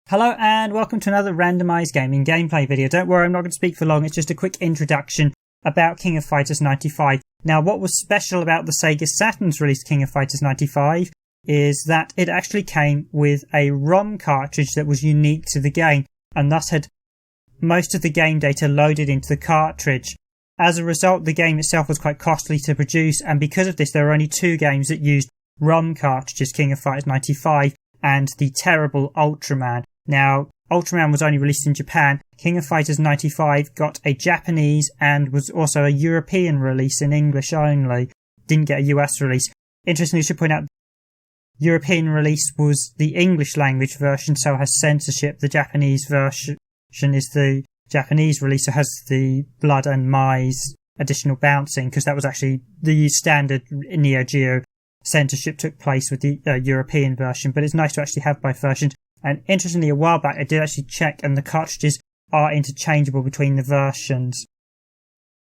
Hello and welcome to another randomised gaming gameplay video. Don't worry, I'm not going to speak for long, it's just a quick introduction about King of Fighters 95. Now, what was special about the Sega Saturn's release King of Fighters 95 is that it actually came with a ROM cartridge that was unique to the game, and thus had most of the game data loaded into the cartridge. As a result, the game itself was quite costly to produce, and because of this, there were only two games that used ROM cartridges, King of Fighters 95 and the terrible Ultraman. Now, Ultraman was only released in Japan. King of Fighters 95 got a Japanese and was also a European release in English only. Didn't get a US release. Interestingly, I should point out, European release was the English language version, so has censorship. The Japanese version is the Japanese release, so has the blood and mice additional bouncing, because that was actually the standard NEO-GEO censorship took place with the European version, but it's nice to actually have both versions. And interestingly, a while back I did actually check, and the cartridges are interchangeable between the versions.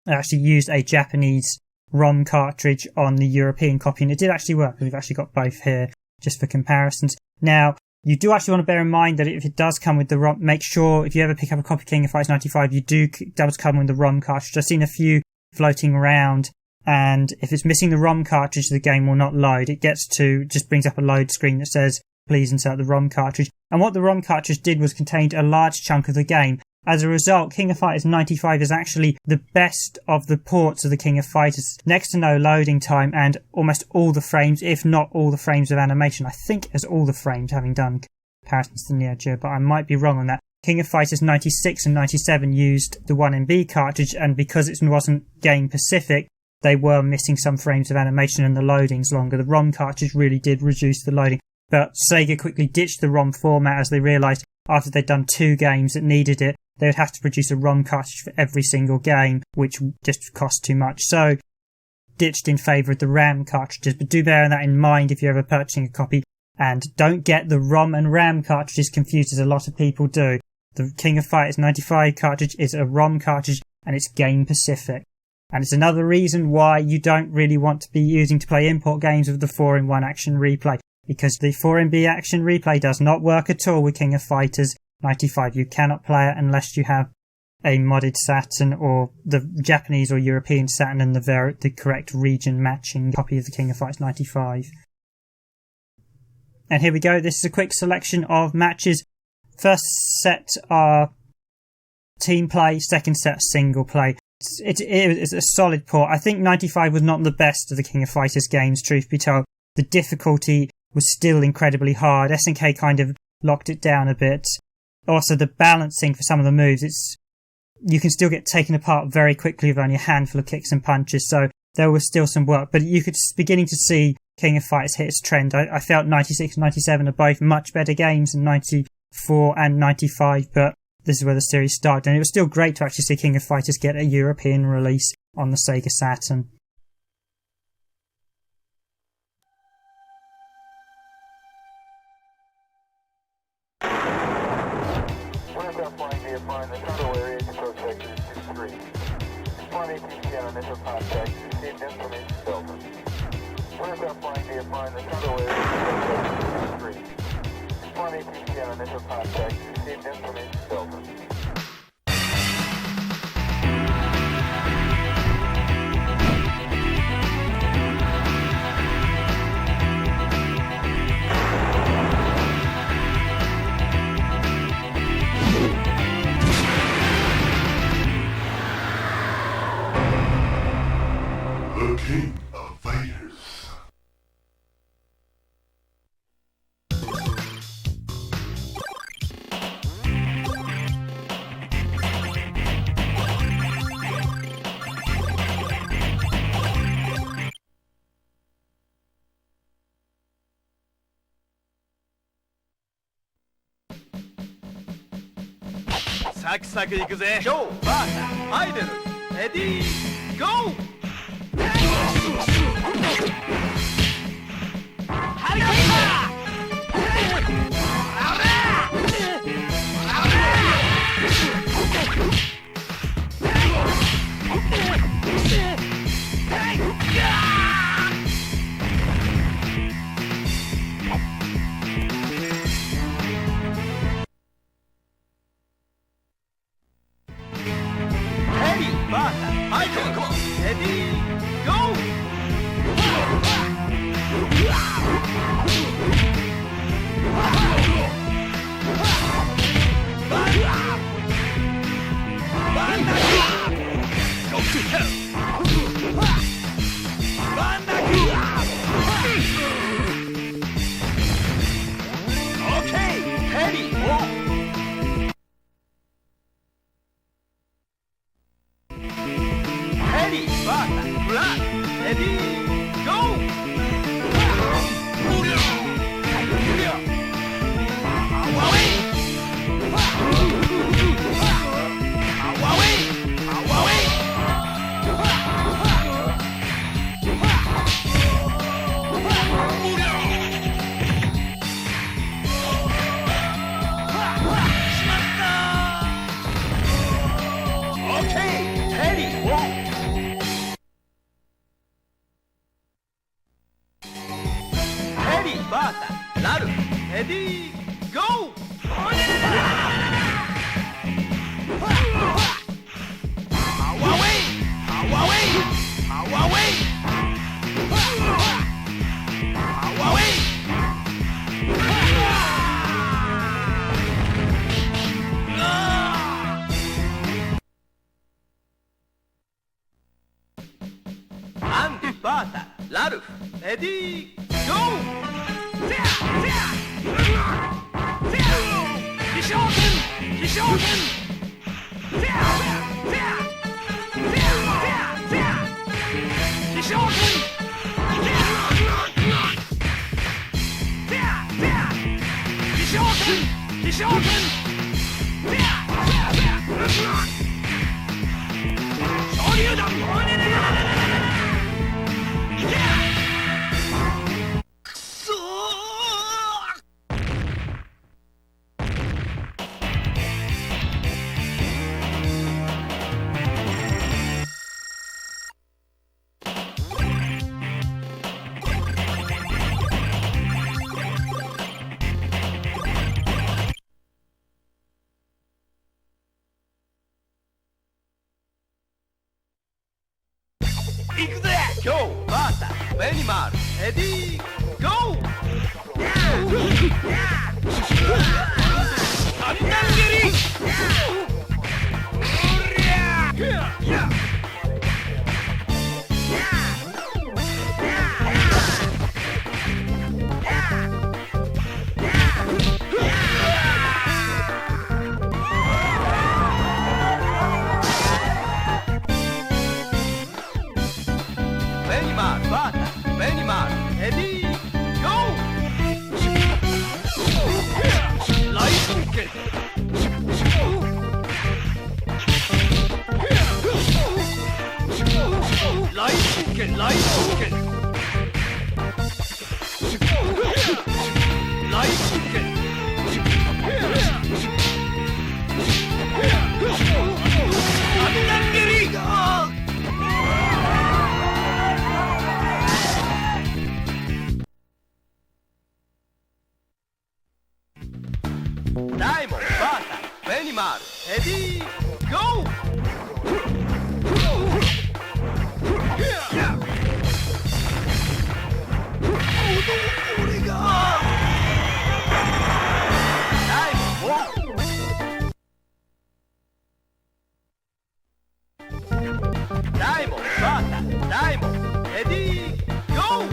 I actually used a Japanese ROM cartridge on the European copy, and it did actually work, because we've actually got both here just for comparisons. Now, you do actually want to bear in mind that if it does come with the ROM, make sure if you ever pick up a copy of King of Fighters 95, it does come with the ROM cartridge. I've seen a few floating around, and if it's missing the ROM cartridge, the game will not load. It just brings up a load screen that says, please insert the ROM cartridge. And what the ROM cartridge did was contained a large chunk of the game. As a result, King of Fighters 95 is actually the best of the ports of the King of Fighters. Next to no loading time and almost all the frames, if not all the frames of animation. I think it has all the frames, having done comparisons to NEO-GEO, but I might be wrong on that. King of Fighters 96 and 97 used the 1MB cartridge, and because it wasn't game specific, they were missing some frames of animation and the loading's longer. The ROM cartridge really did reduce the loading. But Sega quickly ditched the ROM format as they realised after they'd done two games that needed it, they would have to produce a ROM cartridge for every single game, which just cost too much. So, ditched in favour of the RAM cartridges. But do bear that in mind if you're ever purchasing a copy. And don't get the ROM and RAM cartridges confused, as a lot of people do. The King of Fighters 95 cartridge is a ROM cartridge, and it's game specific. And it's another reason why you don't really want to be using to play import games with the 4-in-1 action replay. Because the 4MB action replay does not work at all with King of Fighters 95. You cannot play it unless you have a modded Saturn or the Japanese or European Saturn and the correct region matching copy of the King of Fighters 95. And here we go. This is a quick selection of matches. First set are team play, second set single play. It's a solid port. I think 95 was not the best of the King of Fighters games, truth be told. The difficulty was still incredibly hard. SNK kind of locked it down a bit. Also, the balancing for some of the moves, you can still get taken apart very quickly with only a handful of kicks and punches, so there was still some work. But you could beginning to see King of Fighters hit its trend. I felt 96 and 97 are both much better games than 94 and 95, but this is where the series started. And it was still great to actually see King of Fighters get a European release on the Sega Saturn. King of Fighters. Sack sack 行くぜ。今日バーアイドルレディーゴー。GO! Laruf, Eddie, go! Hishoken! Hishoken! Hishoken! Hishoken! Hishoken! Shoryudan! Go! Bata! Animal! Eddie! Go! Anangiri! Eddie, go! Light Diamond, Bata, Animal, Eddie, go! Diamond, Bata, Diamond, Eddie, go!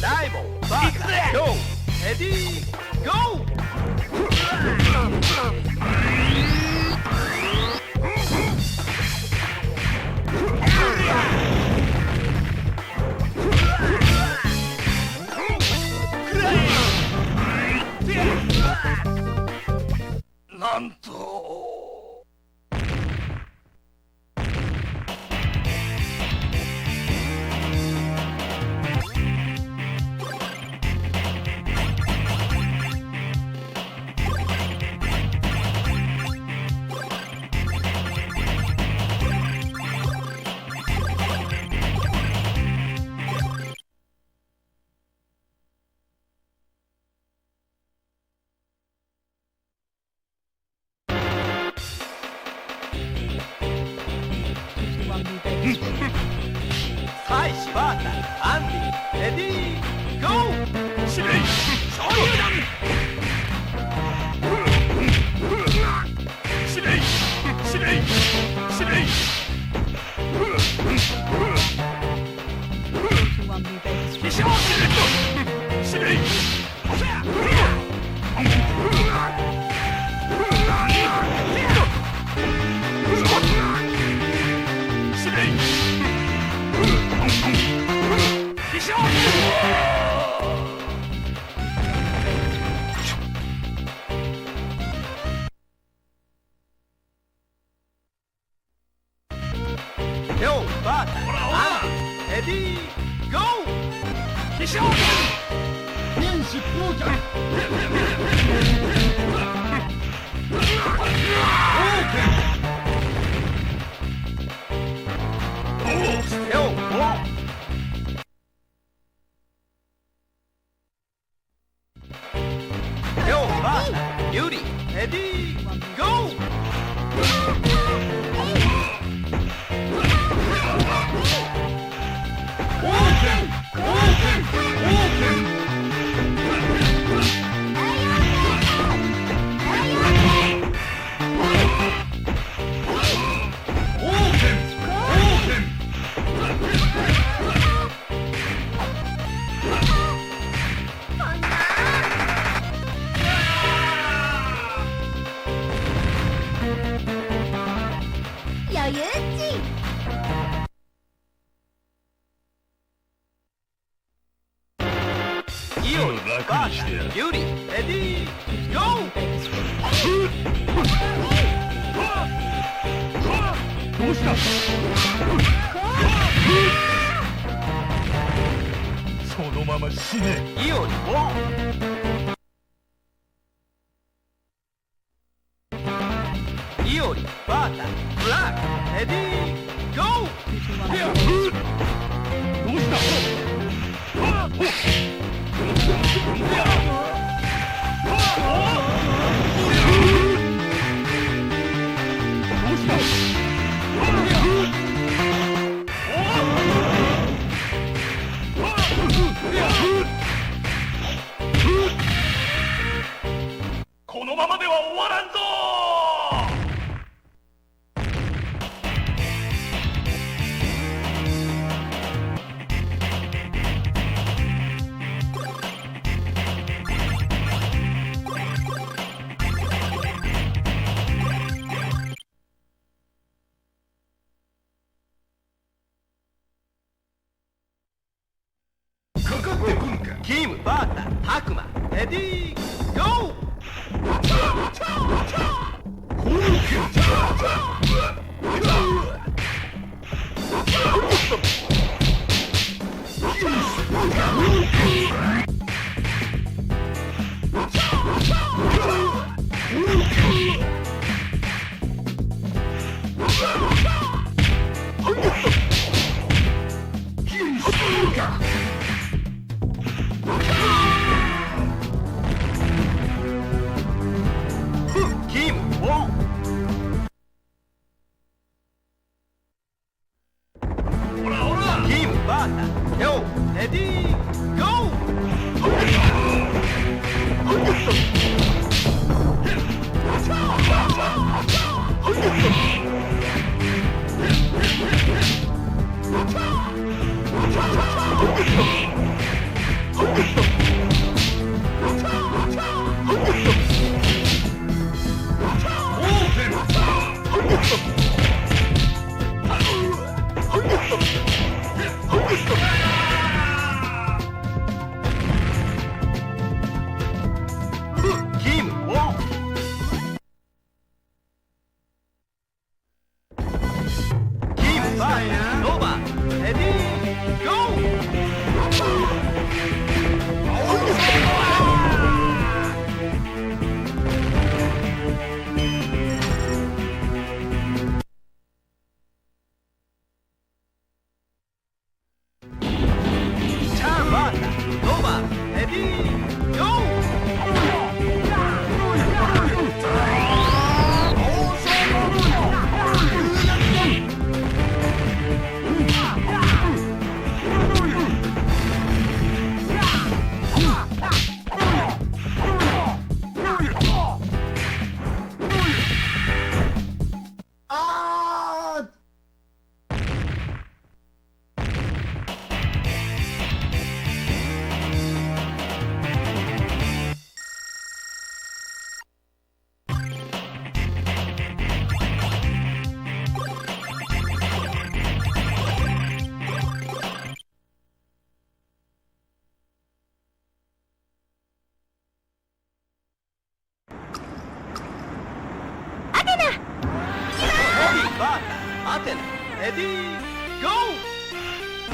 Diamond, Bata, go! Eddie, go!なんとはい、シバータ、アンディ、レディー、ゴー！司令、昇竜弾！司令、司令、司令！飛翔司令！レディーゴー起床天使降下手を手をバーユリレディーゴー余裕っち。イオリバータユリレディーゴーどうしたそのまま死ねイオリイオリバータブラックレディーゴーどうしたこのままでは終わらんぞキームバータハクマレディーゴーアテナレディーゴー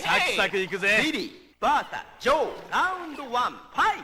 サクサクいくぜ。ビリー、バータ、ジョー、ラウンドワン、ファイト。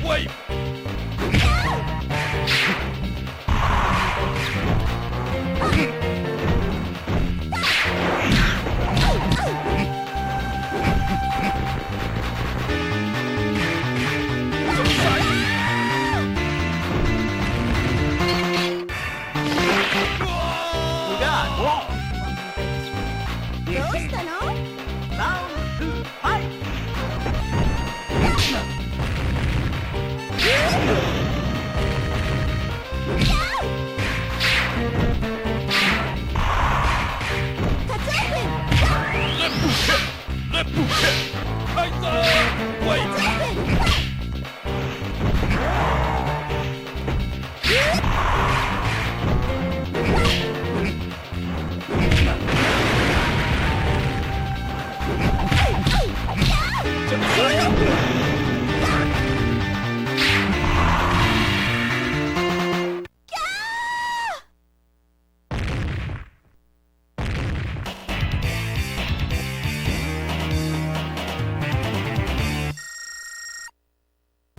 Wait!